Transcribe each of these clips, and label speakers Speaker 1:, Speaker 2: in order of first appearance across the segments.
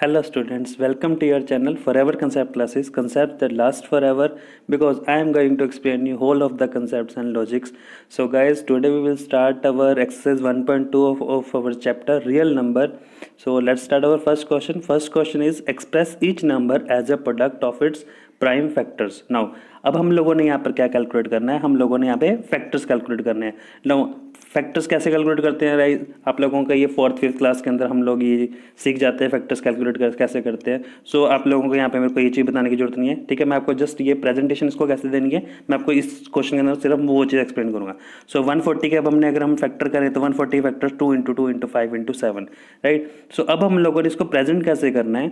Speaker 1: Hello students, welcome to your channel Forever Concept Classes, concepts that last forever, because I am going to explain you whole of the concepts and logics. So guys, today we will start our exercise 1.2 of our chapter real number. So let's start our first question. First question is express each number as a product of its prime factors. Now अब हम लोगों ने यहाँ पर क्या calculate करना है, हम लोगों ने यहाँ पे फैक्टर्स कैलकुलेट करने हैं. नाउ फैक्टर्स कैसे कैलकुलेट करते हैं राइज, आप लोगों का ये 4th-5th क्लास के अंदर हम लोग ये सीख जाते हैं फैक्टर्स कैलकुलेट कैसे करते हैं. सो आप लोगों को यहाँ पे मेरे को ये चीज़ बताने की जरूरत नहीं है, ठीक है. मैं आपको जस्ट ये प्रेजेंटेशन इसको कैसे देनी है, मैं आपको इस क्वेश्चन के अंदर सिर्फ वो चीज़ एक्सप्लेन करूँगा. सो 140 के अब हमने अगर हम फैक्टर करें तो 140 factors 2 into 2 into 5 into 7, right. So अब हम लोगों ने इसको प्रेजेंट कैसे करना है,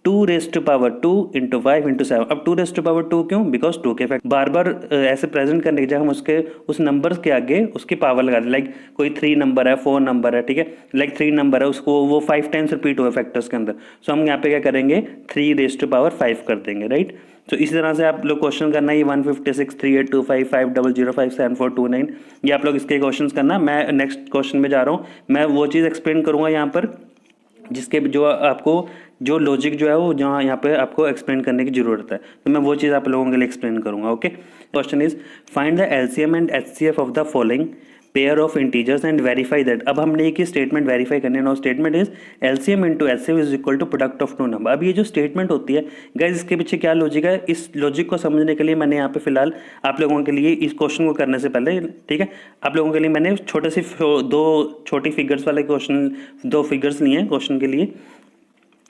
Speaker 1: 2⁻² इंटू 5 इंटू 7. अब 2⁻² क्यों, बिकॉज 2 के फैक्टर बार बार ऐसे प्रेजेंट करने की जगह हम उसके उस नंबर के आगे उसकी पावर लगा दें. लाइक कोई 3 नंबर है, 4 नंबर है, ठीक है. लाइक 3 नंबर है, उसको वो 5 टाइम्स रिपीट हुआ फैक्टर्स के अंदर. सो हम यहाँ पे क्या करेंगे, 3⁻5 कर देंगे, राइट. तो इसी तरह से आप लोग क्वेश्चन करना है, ये 156 3825 5005 7429, ये आप लोग इसके क्वेश्चन करना. मैं नेक्स्ट क्वेश्चन में जा रहा हूँ, मैं वो चीज़ एक्सप्लेन करूँगा यहाँ पर जिसके जो आपको जो लॉजिक जो है वो जहाँ यहाँ पे आपको एक्सप्लेन करने की जरूरत है, तो मैं वो चीज़ आप लोगों के लिए एक्सप्लेन करूँगा. Okay. Question is find the LCM and HCF of the following pair of integers and verify that. अब हमने एक ही स्टेटमेंट वेरीफाई करने है. No statement is LCM into HCF is equal to product of two number. अब ये जो statement होती है गाइज, इसके पीछे क्या लॉजिक है, इस लॉजिक को समझने के लिए मैंने यहाँ पे फिलहाल आप लोगों के लिए इस क्वेश्चन को करने से पहले, ठीक है, आप लोगों के लिए मैंने छोटे से 2 छोटी फिगर्स वाले क्वेश्चन 2 फिगर्स लिए हैं क्वेश्चन के लिए.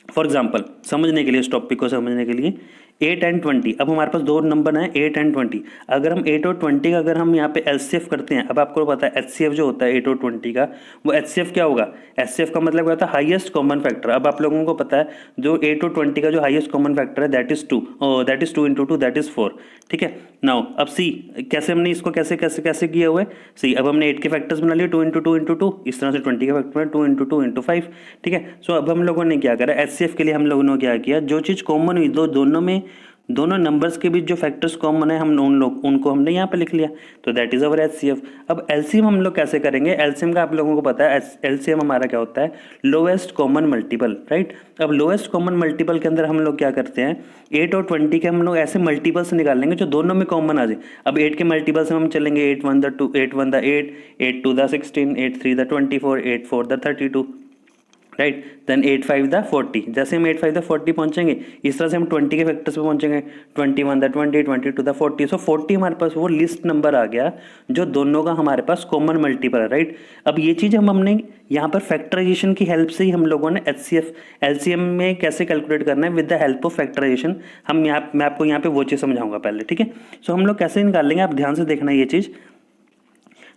Speaker 1: फॉर एग्जाम्पल समझने के लिए, इस टॉपिक को समझने के लिए 8 एंड 20. अब हमारे पास 2 नंबर हैं 8 एंड 20. अगर हम 8 और 20 का अगर हम यहाँ पे एचसीएफ करते हैं, अब आपको पता है एचसीएफ जो होता है 8 और 20 का, वो एचसीएफ क्या होगा, एचसीएफ का मतलब क्या होता है, हाईएस्ट कॉमन फैक्टर. अब आप लोगों को पता है जो 8 और 20 का जो हाईएस्ट कॉमन फैक्टर है that is 2, that is 2 into 2 that is 4, ठीक है. नाउ अब सी कैसे हमने इसको कैसे कैसे कैसे किया हुआ है. सी अब हमने 8 के फैक्टर्स बना लिए 2 इंटू 2 इंटू 2, इस तरह से 20 के फैक्टर 2 इंटू 2 इंटू 5, ठीक है. सो अब हम लोगों ने क्या करा, एचसीएफ के लिए हम लोगों ने क्या किया, जो चीज़ कॉमन हुई दोनों नंबर्स के बीच जो फैक्टर्स कॉमन है हम उनको हमने यहाँ पे लिख लिया, तो दैट इज अवर एचसीएफ. अब एलसीएम हम लोग कैसे करेंगे, एलसीएम का आप लोगों को पता है एलसीएम हमारा क्या होता है, लोएस्ट कॉमन मल्टीपल, राइट. अब लोएस्ट कॉमन मल्टीपल के अंदर हम लोग क्या करते हैं, 8 और 20 के हम लोग ऐसे मल्टीपल्स निकाल लेंगे जो दोनों में कॉमन आ जाए. अब 8 के मल्टीपल्स में हम चलेंगे 8 1 द 2 8 1 द 8 8 2 द 16 8 3 द 24 8 4 द 32, राइट. देन 8 5 द 40. जैसे हम 8 5 द 40 पहुंचेंगे, इस तरह से हम 20 के फैक्टर्स पे पहुंचेंगे 21 द 20 22 द 40. सो 40 हमारे पास वो लिस्ट नंबर आ गया जो दोनों का हमारे पास कॉमन मल्टीपल है, राइट. अब ये चीज़ हमने यहाँ पर फैक्टराइजेशन की हेल्प से ही हम लोगों ने एचसीएफ एलसीएम में कैसे कैलकुलेट करना है with the help of factorization. मैं आपको यहाँ पे वो चीज़ समझाऊंगा पहले, ठीक है. सो हम लोग कैसे निकाल लेंगे, आप ध्यान से देखना ये चीज़.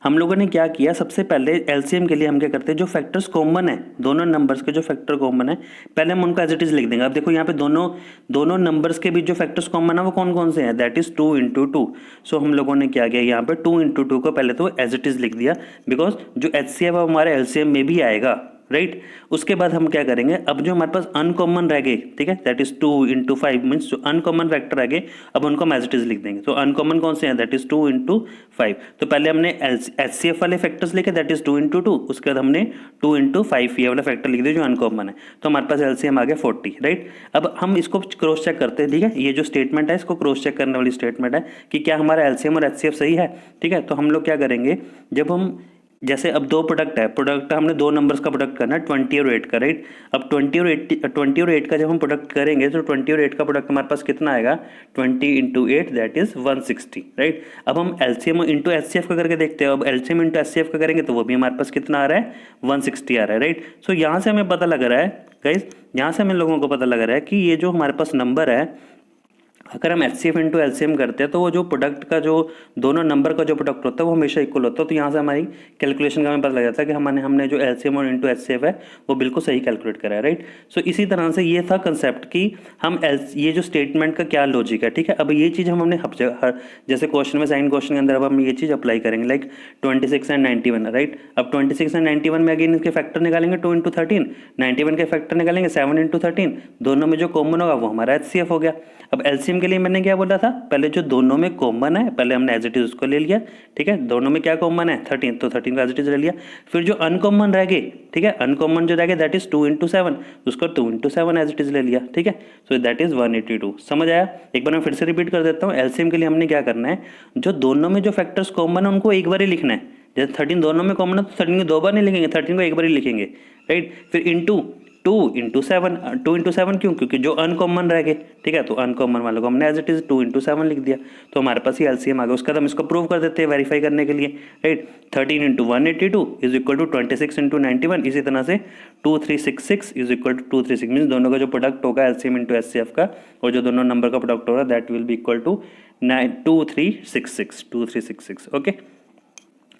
Speaker 1: हम लोगों ने क्या किया, सबसे पहले एलसीएम के लिए हम क्या करते हैं, जो फैक्टर्स कॉमन है दोनों नंबर्स के जो फैक्टर कॉमन है पहले हम उनको एज इट इज लिख देंगे. अब देखो यहाँ पे दोनों नंबर्स के बीच जो फैक्टर्स कॉमन है वो कौन कौन से हैं, दैट इज 2 इंटू 2. सो हम लोगों ने क्या किया, यहाँ पे 2 इंटू 2 को पहले तो एज इट इज लिख दिया, बिकॉज जो एचसीएफ हमारे एलसीएम में भी आएगा, राइट. उसके बाद हम क्या करेंगे, अब जो हमारे पास अनकॉमन रह गए, ठीक है, दैट इज 2 इंटू 5 मीन्स जो अनकॉमन फैक्टर रह गए अब उनको हम एज इट इज लिख देंगे. तो अनकॉमन कौन से हैं, दैट इज 2 इंटू 5. तो पहले हमने एचसीएफ वाले फैक्टर्स लिखे दैट इज 2 इंटू 2, उसके बाद हमने 2 इंटू 5 ये वाला फैक्टर लिख दिया जो अनकॉमन है. तो हमारे पास एलसीएम आ गया 40, राइट. अब हम इसको क्रॉस चेक करते हैं, ठीक है. ये जो स्टेटमेंट है इसको क्रॉस चेक करने वाली स्टेटमेंट है कि क्या हमारा एलसीएम और एचसीएफ सही है, ठीक है. तो हम लोग क्या करेंगे, जब हम जैसे अब 2 प्रोडक्ट है, प्रोडक्ट हमने 2 नंबर्स का प्रोडक्ट करना है 20 और 8 का, राइट. अब 20 और 8 का जब हम प्रोडक्ट करेंगे तो 20 और 8 का प्रोडक्ट हमारे पास कितना आएगा, 20 इंटू 8 दैट इज 160, राइट. अब हम एलसीएम इंटू एचसीएफ का करके देखते हैं. अब एलसीएम इंटू एचसीएफ का करेंगे तो वो भी हमारे पास कितना आ रहा है, 160 आ रहा है, राइट. सो यहाँ से हमें पता लग रहा है गाइज, यहाँ से हमें लोगों को पता लग रहा है कि ये जो हमारे पास नंबर है, अगर हम एचसीएफ इंटू एलसीएम करते हैं तो वो जो प्रोडक्ट का जो दोनों नंबर का जो प्रोडक्ट होता है वो हमेशा इक्वल होता है. तो यहाँ से हमारी कैलकुलेशन का हमें पता लग जाता है कि हमने जो एलसीएम और इंटू एचसीएफ है वो बिल्कुल सही कैलकुलेट करा है, राइट. सो इसी तरह से ये था कंसेप्ट कि हम ये जो स्टेटमेंट का क्या लॉजिक है, ठीक है. अब ये चीज़ हमने जैसे क्वेश्चन में साइन क्वेश्चन के अंदर अब हम ये चीज़ अप्लाई करेंगे, लाइक 26 एंड 91, राइट. अब 26 एंड 91 में अगेन इसके फैक्टर निकालेंगे 2 इंटू 13, 91 के फैक्टर निकालेंगे 7 इंटू 13, दोनों में जो कॉमन होगा वो हमारा एचसीएफ हो गया. अब एलसीएम एलसीएम के लिए मैंने क्या बोला था, पहले जो दोनों में कॉमन है पहले हमने एज इट इज उसको ले लिया, ठीक है। दोनों में क्या कॉमन है 13, तो 13 का एज इट इज ले लिया। फिर जो अनकॉमन रह गए, ठीक है, अनकॉमन जो रह गए दैट इज 2 इंटू 7, उसको 2 इंटू 7 एज इट इज ले लिया, ठीक है। So that is 182। समझ आया? एक बार मैं फिर से रिपीट कर देता हूँ। एलसीएम के लिए हमने क्या करना है, जो दोनों में जो फैक्टर्स कॉमन है उनको एक बार ही लिखना है। जैसे 13 दोनों में कॉमन है तो 13 को दो बार नहीं लिखेंगे, 13 को एक बार ही लिखेंगे, राइट। फिर इंटू 2 इंटू 7, 2 इंटू 7 क्यों, क्योंकि जो अनकॉमन रह गए, ठीक है, तो अनकॉमन वालों को हमने एज इट इज 2 इंटू 7 लिख दिया, तो हमारे पास ही एलसीएम आ गया। उसका हम इसको प्रूव कर देते हैं वेरीफाई करने के लिए, right. 13 into 182 is equal to 26 into 91। इसी तरह से 2366 इज इक्वल टू 236, मीन्स दोनों का जो प्रोडक्ट होगा एलसीएम इंटू एचसीएफ का, और जो दोनों नंबर का प्रोडक्ट होगा that will be equal to 2366। Okay,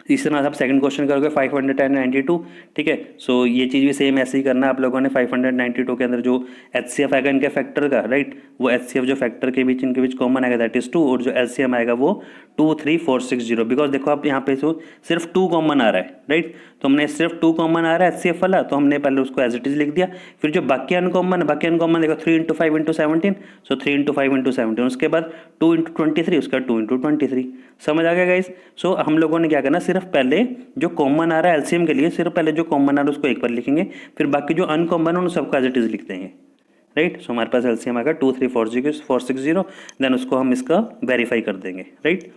Speaker 1: इस तरह से आप सेकंड क्वेश्चन करोगे 592, ठीक है। सो ये चीज़ भी सेम ऐसे ही करना है आप लोगों ने। 592 के अंदर जो एचसीएफ आएगा इनके फैक्टर का, राइट, वो एचसीएफ जो फैक्टर के बीच इनके बीच कॉमन आएगा दैट इज 2, और जो एलसीएम आएगा वो 23460। बिकॉज देखो आप यहाँ पे तो सिर्फ 2 कॉमन आ रहा है, राइट, तो हमने सिर्फ 2 कॉमन आ रहा है एचसीएफ वाला, तो हमने पहले उसको एज इट इज लिख दिया। फिर जो बाकी अनकॉमन देखो 3 इंटू 5 इंटू 17, सो 3 इंटू 5 इंटू 17, उसके बाद 2 इंटू 23, उसका 2 इंटू 23। समझ आ गया गाइस? सो हम लोगों ने क्या करना, सिर्फ पहले जो कॉमन आ रहा है एलसीएम के लिए, सिर्फ पहले जो कॉमन आ रहा है उसको एक बार लिखेंगे, फिर बाकी जो अनकॉमन है उन सबको एज इट इज लिख देंगे, राइट। सो हमारे पास एलसीएम आएगा 23460, देन उसको हम इसका वेरीफाई कर देंगे, राइट।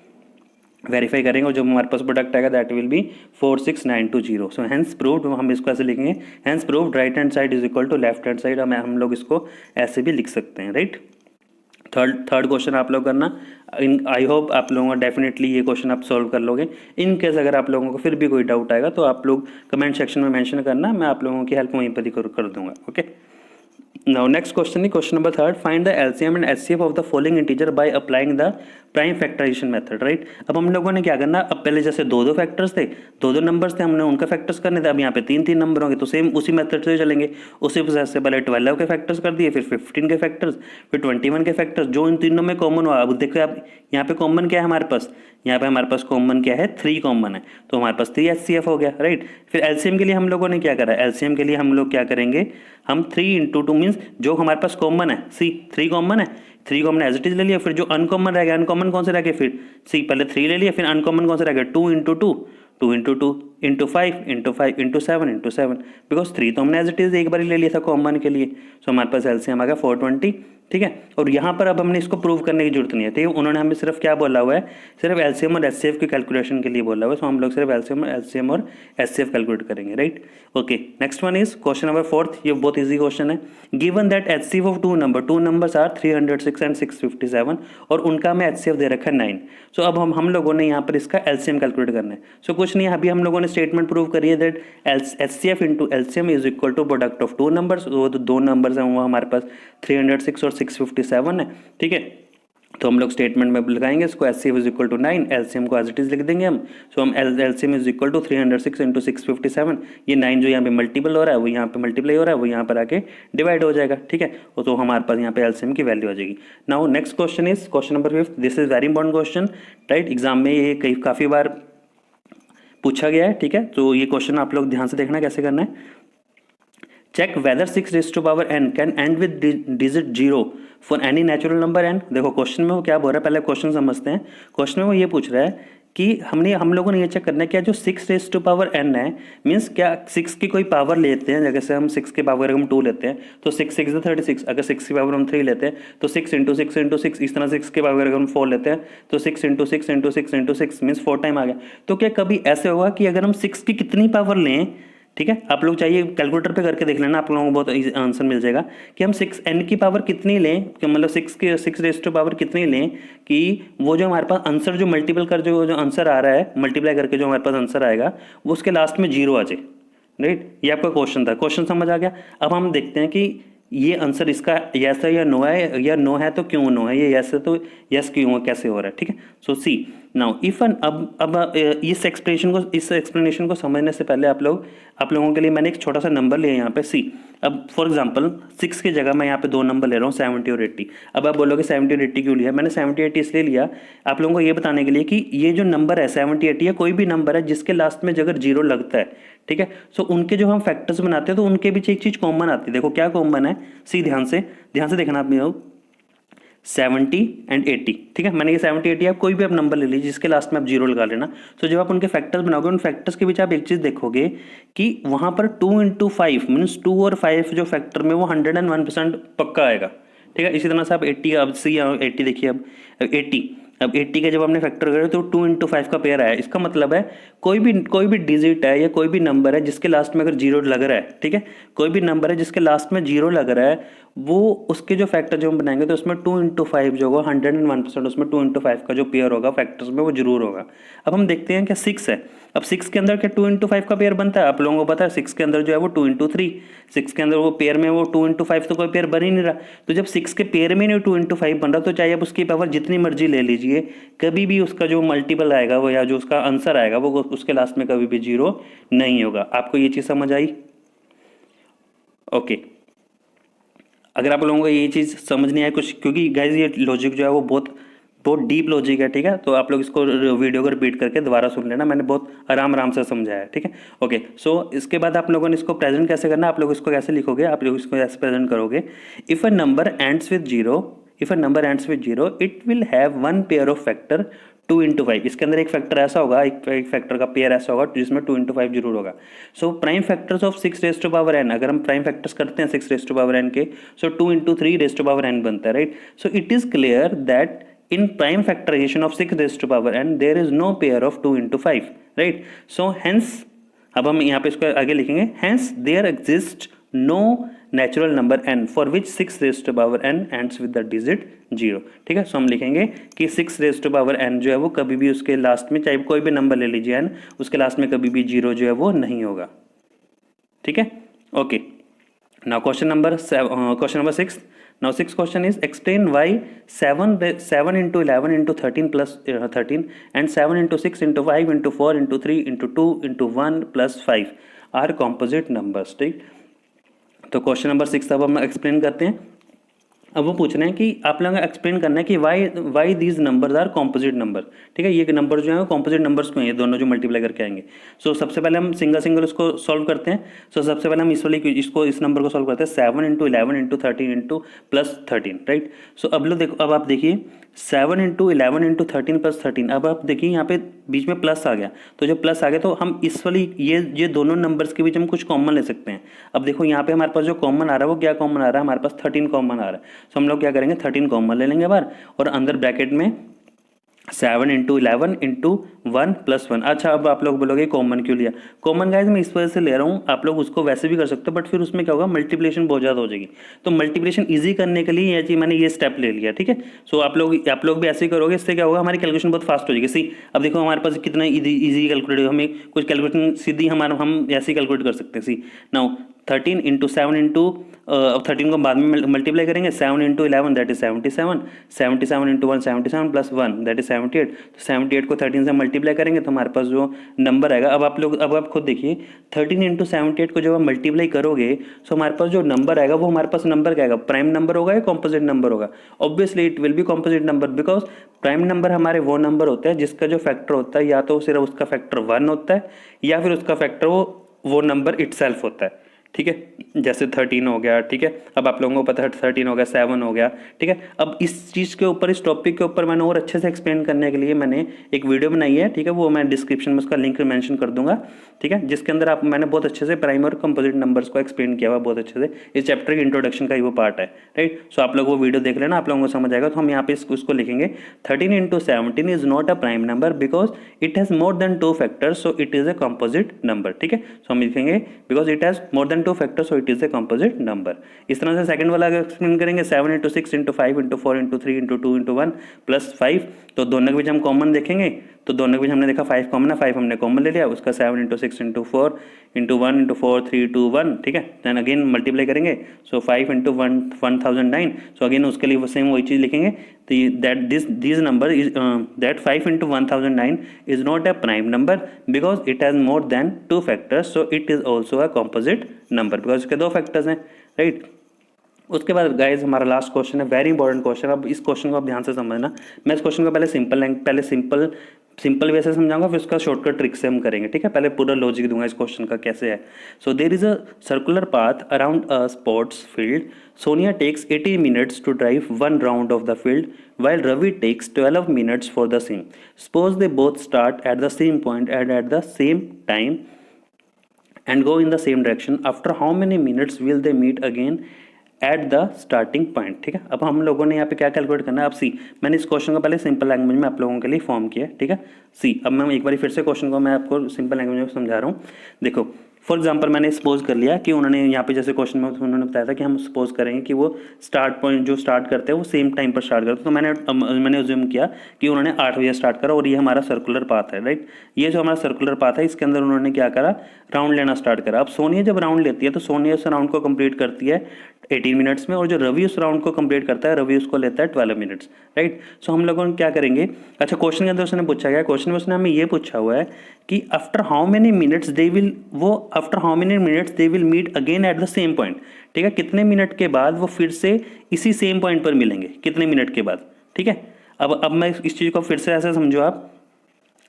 Speaker 1: वेरीफाई करेंगे और जो हमारे पास प्रोडक्ट आएगा that will be 46920। So hence proved, हम इसको ऐसे लिखेंगे, hence proved right hand side is equal to left hand side. हम लोग इसको ऐसे भी लिख सकते हैं, राइट। थर्ड क्वेश्चन आप लोग करना। आई होप आप लोगों को डेफिनेटली ये क्वेश्चन आप सॉल्व कर लोगे। इन केस अगर आप लोगों को फिर भी कोई डाउट आएगा तो आप लोग कमेंट सेक्शन में मेंशन करना, मैं आप लोगों की हेल्प वहीं पर ही कर दूंगा। ओके, नाउ नेक्स्ट क्वेश्चन है question number 3, find the LCM and HCF of the following integer by applying the prime factorization method, right. अब हम लोगों ने क्या करना, अब पहले जैसे दो फैक्टर्स थे, दो नंबर्स थे, हमने उनका फैक्टर्स करने थे। अब यहाँ पे 3 नंबर होंगे तो सेम उसी मेथड से चलेंगे। उसी प्रोसेस से पहले 12 के फैक्टर्स कर दिए, फिर 15 के फैक्टर्स, फिर 21 के फैक्टर्स, जो इन तीनों में कॉमन हुआ। अब देखो आप यहाँ पे कॉमन क्या है हमारे पास, यहाँ पे हमारे पास कॉमन क्या है 3 कॉमन है, तो हमारे पास 3 एचसीएफ हो गया, राइट। फिर एलसीएम के लिए हम लोगों ने क्या करा, एलसीएम के लिए हम लोग क्या करेंगे, हम 3 इंटू 2 मीन्स जो हमारे पास कॉमन है, सी 3 कॉमन है, 3 को हमने एज इट इज ले लिया। फिर जो अनकॉमन रह गया, अनकॉमन कौन से रह गए, फिर सी पहले 3 ले लिया, फिर अनकॉमन कौन से रह गया 2 into 2, 2 into 2 into 5 into 5 into 7 into 7, because 3 तो हमने एज इट इज एक बार ही ले लिया था कॉमन के लिए। सो हमारे पास एलसीएम आ गया 420, ठीक है। और यहाँ पर अब हमने इसको प्रूव करने की जरूरत नहीं है, ठीक है। उन्होंने हमें सिर्फ क्या बोला हुआ है, सिर्फ एलसीएम और एचसीएफ की कैलकुलेशन के लिए बोला हुआ है। सो हम लोग सिर्फ एलसीएम और एचसीएफ कैलकुलेट करेंगे, right. Okay, next one is question number 4। ये बहुत इजी क्वेश्चन है। Given that HCF of two numbers are 306 and 657, और उनका हमें एचसीएफ दे रखा है 9। सो अब हम लोगों ने यहाँ पर इसका एलसीएम कैलकुलेट करना है। सो कुछ नहीं, अभी हम लोगों ने स्टेटमेंट प्रूव करी है that HCF into LCM is equal to product of 2 numbers. वो तो 2 नंबर्स हैं, वो हमारे पास 306 और 657 है, ठीक है। तो हम लोग स्टेटमेंट में लगाएंगे इसको, HCF is equal to 9, LCM को एज इट इज लिख देंगे हम। सो हम LCM is equal to 306 into 657, ये 9 जो यहाँ पे मल्टीपल हो रहा है वो यहाँ पे मल्टीप्लाई हो रहा है, वो यहाँ पर आके डिवाइड हो जाएगा, ठीक है। तो हमारे पास यहाँ पे एलसीएम की वैल्यू आ जाएगी। Now next question is question number 5। This is very important question, right. Exam में ये काफ़ी बार पूछा गया है, ठीक है। तो ये क्वेश्चन आप लोग ध्यान से देखना कैसे करना है। Check whether 6 raise to power n can end with digit 0 for any natural number n। देखो क्वेश्चन में वो क्या बोल रहा है, पहले क्वेश्चन समझते हैं। क्वेश्चन में वो ये पूछ रहा है कि हम लोगों ने ये चेक करना है क्या जो 6 रेज़ टू पावर n है, मीन्स क्या 6 की कोई पावर लेते हैं, जैसे हम 6 की पावर हम 2 लेते हैं तो 6 6 36, अगर 6 की पावर हम 3 लेते हैं तो 6 इंटू 6 इंटू 6, इस तरह 6 की पावर अगर हम 4 लेते हैं तो 6 into 6 into 6 into 6 means 4 time आ गया। तो क्या कभी ऐसे होगा कि अगर हम 6 की कितनी पावर लें, ठीक है, आप लोग चाहिए कैलकुलेटर पे करके देख लेना, आप लोगों को बहुत आंसर मिल जाएगा कि हम 6n की पावर कितनी लें, कि मतलब 6 रेज़ टू पावर कितनी लें कि वो जो हमारे पास आंसर जो मल्टीपल कर जो आंसर आ रहा है, मल्टीप्लाई करके जो हमारे पास आंसर आएगा वो उसके लास्ट में 0 आ जाए, राइट। ये आपका क्वेश्चन था, क्वेश्चन समझ आ गया। अब हम देखते हैं कि ये आंसर इसका यस है या नो है, या नो है तो क्यों नो है, ये यस है तो यस क्यों, कैसे हो रहा है, ठीक है। सो सी नाउ इफ एन अब इस एक्सप्लेनेशन को समझने से पहले आप लोगों के लिए मैंने एक छोटा सा नंबर लिया यहाँ पे सी। अब फॉर एग्जांपल 6 की जगह मैं यहाँ पे 2 नंबर ले रहा हूँ 70 और 80। अब आप बोलोगे 70 और 80 क्यों लिया, मैंने 70 80 इसलिए लिया आप लोगों को ये बताने के लिए कि ये जो नंबर है 70 80 या कोई भी नंबर है जिसके लास्ट में अगर 0 लगता है, ठीक है, सो उनके जो हम फैक्टर्स बनाते हैं तो उनके बीच एक चीज़ कॉमन आती है। देखो क्या कॉमन है, सी ध्यान से देखना आप लोग। 70 एंड 80, ठीक है। मैंने ये 70 80 आप कोई भी आप नंबर ले लीजिए जिसके लास्ट में आप जीरो लगा लेना। तो जब आप उनके फैक्टर्स बनाओगे, उन फैक्टर्स के बीच आप एक चीज़ देखोगे कि वहाँ पर 2 इंटू 5 मीन्स 2 और 5 जो फैक्टर में वो 101% पक्का आएगा, ठीक है। इसी तरह से आप 80 अब सी 80 देखिए, अब 80 के जब हमने फैक्टर करे तो 2 इंटू 5 का पेयर आया। इसका मतलब है कोई भी डिजिट है या कोई भी नंबर है जिसके लास्ट में अगर जीरो लग रहा है, ठीक है, कोई भी नंबर है जिसके लास्ट में जीरो लग रहा है, वो उसके जो फैक्टर जो हम बनाएंगे तो उसमें 2 इंटू 5 जो होगा 101% उसमें 2 इंटू 5 का जो पेयर होगा फैक्टर्स में वो जरूर होगा। अब हम देखते हैं क्या 6 है। अब 6 के अंदर क्या 2 इंटू 5 का पेयर बनता है? आप लोगों को पता है 6 के अंदर जो है वो 2 इंटू 3, 6 के अंदर वो पेयर में वो 2 इंटू 5 तो कोई पेयर बन ही नहीं रहा। तो जब 6 के पेयर में नहीं 2 इंटू 5 बन रहा तो चाहे आप उसकी पावर जितनी मर्जी ले लीजिए, कभी भी उसका जो मल्टीपल आएगा वो या जो उसका आंसर आएगा वो उसके लास्ट में कभी भी जीरो नहीं होगा। आपको ये चीज़ समझ आई? ओके। अगर आप लोगों को ये चीज़ समझ नहीं आए कुछ, क्योंकि गाइज ये लॉजिक जो है वो बहुत बहुत डीप लॉजिक है, ठीक है, तो आप लोग इसको वीडियो को रिपीट करके दोबारा सुन लेना, मैंने बहुत आराम से समझाया है, ठीक है। ओके, सो इसके बाद आप लोगों ने इसको प्रेजेंट कैसे करना, आप लोग इसको कैसे लिखोगे, आप लोग इसको ऐसे प्रेजेंट करोगे। If a number ends with zero it will have one pair of factor 2 into 5। इसके अंदर एक फैक्टर ऐसा होगा, एक फैक्टर का पेयर ऐसा होगा जिसमें 2 इंटू 5 जरूर होगा। So prime factors of 6 raise to power n, अगर हम प्राइम फैक्टर्स करते हैं 6 रेज टू पावर n के, so 2 into 3 raise to power n बनता है, right. So it is clear that in prime factorization of 6 raised to power n there is no pair of 2 into 5, right? So hence, अब हम यहाँ पे इसको आगे लिखेंगे, hence there exists no natural number n for which 6 raised to power n ends with the digit 0, ठीक है। सो हम लिखेंगे कि 6 raised to power n जो है वो कभी भी उसके लास्ट में, चाहे कोई भी नंबर ले लीजिए n, उसके लास्ट में कभी भी जीरो जो है वो नहीं होगा, ठीक है। Okay, now question number 6. Now sixth question is explain why 7 into 11 into 13 plus 13 and 7 into 6 into 5 into 4 into 3 into 2 into 1 plus 5 are composite numbers, ठीक। तो क्वेश्चन नंबर 6 अब हम एक्सप्लेन करते हैं। अब वो पूछ रहे हैं कि आप लोगों को एक्सप्लेन करना है कि why these numbers are composite number, ठीक है। ये नंबर जो है वो कॉम्पोजिट नंबर्स में ये दोनों जो मल्टीप्लाई करके आएंगे। सो सबसे पहले हम सिंगल उसको सॉल्व करते हैं। सो सबसे पहले हम इस नंबर को सॉल्व करते हैं 7 into 11 into 13 into plus 13, right. So अब आप देखिए 7 इंटू 11 इंटू 13 प्लस 13, अब आप देखिए यहाँ पे बीच में प्लस आ गया, तो जब प्लस आ गया तो हम इस वाली ये दोनों नंबर्स के बीच हम कुछ कॉमन ले सकते हैं। अब देखो यहाँ पे हमारे पास जो कॉमन आ रहा है वो क्या कॉमन आ रहा है, हमारे पास 13 कॉमन आ रहा है। सो हम लोग क्या करेंगे 13 कॉमन ले लेंगे बार, और अंदर ब्रैकेट में 7 इंटू 11 इंटू 1 प्लस 1। अच्छा, अब आप लोग बोलोगे कॉमन क्यों लिया? कॉमन गाइज मैं इस वजह से ले रहा हूँ, आप लोग उसको वैसे भी कर सकते हो बट फिर उसमें क्या होगा, मल्टीप्लिकेशन बहुत ज़्यादा हो जाएगी। तो मल्टीप्लिकेशन ईजी करने के लिए ये मैंने ये स्टेप ले लिया, ठीक है। सो आप लोग भी ऐसे ही करोगे, इससे क्या होगा, हमारी कैलकुलेशन बहुत फास्ट हो जाएगी। सी अब देखो हमारे पास कितना ईजी कैलकुलेट, हमें कुछ कैलकुलेशन सीधी हम ऐसे ही कैलकुलेट कर सकते हैं। सी नाउ 13 इंटू 7 इंटू, अब 13 को बाद में मल्टीप्लाई करेंगे, 7 into 11 that is 77, 77 into 1 77 plus 1 that is 78। तो 78 को 13 से मल्टीप्लाई करेंगे तो हमारे पास जो नंबर आएगा, अब आप खुद देखिए 13 इंटू 78 को जब आप मल्टीप्लाई करोगे तो हमारे पास जो नंबर आएगा वो हमारे पास नंबर क्या आएगा, प्राइम नंबर होगा या कॉम्पोजिट नंबर होगा? Obviously it will be composite number, because prime number हमारे वो नंबर होता है जिसका जो फैक्टर होता है या तो सिर्फ उसका फैक्टर 1 होता है या फिर उसका फैक्टर वो नंबर इटसेल्फ होता है, ठीक है। जैसे 13 हो गया, ठीक है। अब आप लोगों को पता है 13 हो गया, 7 हो गया, ठीक है। अब इस चीज़ के ऊपर, इस टॉपिक के ऊपर मैंने और अच्छे से एक्सप्लेन करने के लिए मैंने एक वीडियो बनाई है, ठीक है। वो मैं डिस्क्रिप्शन में उसका लिंक मेंशन कर दूंगा, ठीक है, जिसके अंदर मैंने बहुत अच्छे से प्राइम और कंपोजिट नंबर्स को एक्सप्लेन किया हुआ बहुत अच्छे से। इस चैप्टर के इंट्रोडक्शन का ही वो पार्ट है, राइट। सो आप लोग वो वीडियो देख लेना, आप लोगों को समझ आएगा। तो हम यहाँ पे उसको लिखेंगे 13 into 17 is not a prime number because it has more than 2 factors, so it is a composite number, ठीक है। सो हम लिखेंगे because it has more than 2 factors, so it is a composite number. इस तरह से सेकंड वाला explain करेंगे 7 into 6 into 5 into 4 into 3 into 2 into 1 plus 5। तो दोनों के बीच हम कॉमन देखेंगे, तो दोनों के बीच हमने देखा 5 कॉमन है, 5 हमने कॉमन ले लिया, उसका 7 इंटू 6 इंटू 4 इंटू 1 इंटू 4 3 2 1, ठीक है। देन अगेन मल्टीप्लाई करेंगे, सो 5 इंटू 1009, सो अगेन उसके लिए सेम वही चीज़ लिखेंगे, that this number is that 5 into 1009 is not a prime number because it has more than 2 factors, so it is also a composite number because इसके 2 factors हैं, right. उसके बाद guys हमारा last question है, very important question. अब इस question को आप ध्यान से समझना। मैं इस क्वेश्चन को पहले सिंपल सिंपल वे से समझाऊंगा, फिर उसका शॉर्टकट ट्रिक से हम करेंगे, ठीक है। पहले पूरा लॉजिक दूंगा इस क्वेश्चन का कैसे है। So there is a circular path around a sports field. Sonia takes 80 minutes to drive one round of the field, while Ravi takes 12 minutes for the same. Suppose they both start at the same point and at the same time and go in the same direction. After how many minutes will they meet again eight the starting point, ठीक है। अब हम लोगों ने यहाँ पे क्या calculate करना है, अब सी, मैंने इस क्वेश्चन को पहले सिंपल लैंग्वेज में आप लोगों के लिए फॉर्म किया है, ठीक है। सी, अब मैं एक बार फिर से क्वेश्चन को मैं आपको सिंपल लैंग्वेज में समझा रहा हूँ। देखो, फॉर एग्जाम्पल मैंने सपोज कर लिया कि उन्होंने यहाँ पे जैसे क्वेश्चन में उन्होंने बताया था कि हम सपोज करेंगे कि वो स्टार्ट पॉइंट जो स्टार्ट करते हैं वो सेम टाइम पर स्टार्ट करते हैं। तो मैंने अज्यूम किया कि उन्होंने 8 बजे स्टार्ट करा, और ये हमारा सर्कुलर पाथ है, राइट। ये जो हमारा सर्कुलर पाथ है इसके अंदर उन्होंने क्या करा, राउंड लेना स्टार्ट करा। अब सोनिया जब राउंड लेती है तो सोनिया उस राउंड को कंप्लीट करती है 18 मिनट्स में, और जो रवि उस राउंड को कंप्लीट करता है, रवि उसको लेता है 12 मिनट्स, राइट। सो हम लोगों ने क्या करेंगे, अच्छा क्वेश्चन के अंदर उसने पूछा गया, क्वेश्चन में उसने हमें ये पूछा हुआ है कि after how many minutes they will meet again at the same point, ठीक है। कितने मिनट के बाद वो फिर से इसी सेम पॉइंट पर मिलेंगे, कितने मिनट के बाद, ठीक है। अब मैं इस चीज़ को फिर से ऐसे समझो आप,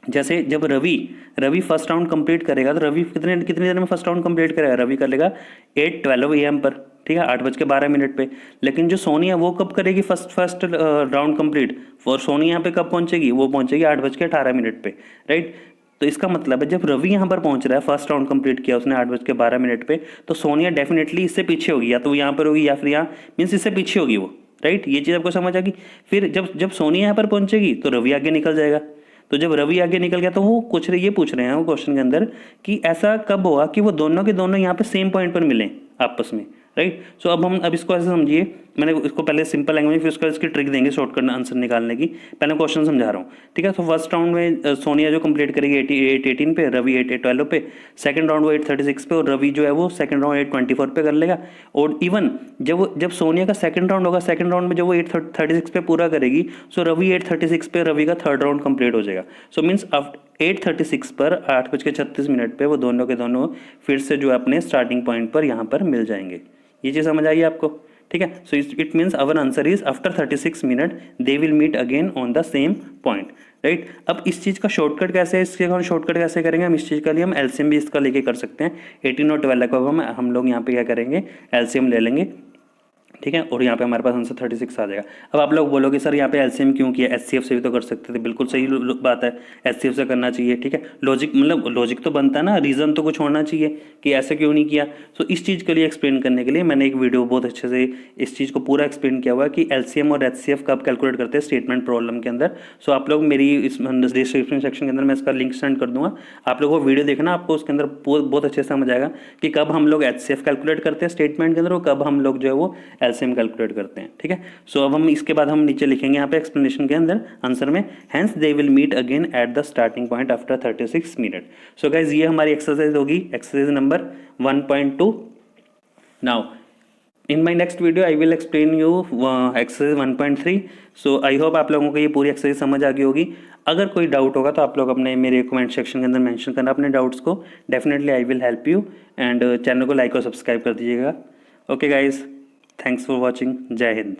Speaker 1: जैसे जब रवि फर्स्ट राउंड कंप्लीट करेगा तो रवि कितनी देर में फर्स्ट राउंड कंप्लीट करेगा, रवि कर लेगा 8:12 AM पर, ठीक है, 8:12 पे। लेकिन जो सोनिया वो कब करेगी फर्स्ट राउंड कंप्लीट, और सोनिया यहाँ पे कब पहुंचेगी, वो पहुंचेगी 8:18 पे, राइट। तो इसका मतलब है जब रवि यहाँ पर पहुंच रहा है, फर्स्ट राउंड कंप्लीट किया उसने 8:12 पे, तो सोनिया डेफिनेटली इससे पीछे होगी, या तो वो यहाँ पर होगी या फिर यहाँ मीन्स इससे पीछे होगी वो, राइट। ये चीज़ आपको समझ आ गई। फिर जब सोनिया यहाँ पर पहुंचेगी तो रवि आगे निकल जाएगा। तो जब रवि आगे निकल गया तो वो ये पूछ रहे हैं वो क्वेश्चन के अंदर कि ऐसा कब हुआ कि वो दोनों के दोनों यहाँ पे सेम पॉइंट पर मिले आपस में, राइट। सो अब इसको ऐसे समझिए, मैंने इसको पहले सिंपल लैंग्वेज में, फिर उसका इसकी ट्रिक देंगे शॉर्टकट आंसर निकालने की। पहले क्वेश्चन समझा रहा हूँ, ठीक है। तो फर्स्ट राउंड में सोनिया जो कंप्लीट करेगी 18 पे, रवि 8:12 पे, सेकंड राउंड वो 8:36 पे, और रवि जो है वो सेकंड राउंड 8:24 पे कर लेगा। और इवन जब सोनिया का सेकंड राउंड होगा, सेकंड राउंड में जब वो 8:36 पे पूरा करेगी, सो रवि 8:36 पे रवि का थर्ड राउंड कंप्लीट हो जाएगा। सो मीन्स 8:36 पर 8:36 पे वो दोनों के दोनों फिर से जो अपने स्टार्टिंग पॉइंट पर यहाँ पर मिल जाएंगे। ये चीज़ समझ आई आपको, ठीक है। So it means our answer is after 36 minute they will meet again on the same point, right. अब इस चीज़ का शॉर्टकट कैसे है, इसके हम शॉर्टकट कैसे करेंगे, हम इस चीज़ के लिए हम एलसीएम भी इसका लेके कर सकते हैं। 18 और 12 को हम लोग यहाँ पे क्या करेंगे, एलसीएम ले लेंगे, ठीक है। और यहाँ पे हमारे पास आंसर 36 आ जाएगा। अब आप लोग बोलोगे सर यहाँ पे एलसीएम क्यों किया, एचसीएफ से भी तो कर सकते थे। बिल्कुल सही बात है, एचसीएफ से करना चाहिए, ठीक है। लॉजिक तो बनता है ना, रीज़न तो कुछ होना चाहिए कि ऐसे क्यों नहीं किया। सो इस चीज़ के लिए एक्सप्लेन करने के लिए मैंने एक वीडियो बहुत अच्छे से इस चीज़ को पूरा एक्सप्लेन किया हुआ है कि एलसीएम और एचसीएफ कब कैलकुलेट करते हैं स्टेटमेंट प्रॉब्लम के अंदर। सो आप लोग मेरी इस डिस्क्रिप्शन सेक्शन के अंदर मैं इसका लिंक सेंड कर दूंगा, आप लोग वो वीडियो देखना, आपको उसके अंदर बहुत अच्छे से समझ आएगा कि कब हम लोग एचसीएफ कैलकुलेट करते हैं स्टेटमेंट के अंदर, और कब हम लोग जो है वो एलसीएम कैलकुलेट करते हैं, ठीक है। सो अब हम इसके बाद हम नीचे लिखेंगे यहाँ पे एक्सप्लेनेशन के अंदर आंसर में, hence they will meet again at the starting point after 36 minute. So guys ये हमारी एक्सरसाइज होगी, exercise number 1.2। Now in my next video I will explain you exercise 1.3। So I hope आप लोगों को ये पूरी एक्सरसाइज समझ आ गई होगी। अगर कोई डाउट होगा तो आप लोग अपने मेरे कमेंट सेक्शन के अंदर मेंशन करना अपने डाउट्स को, definitely I will help you. And channel को लाइक और सब्सक्राइब कर दीजिएगा। Okay guys, thanks for watching, जय हिंद।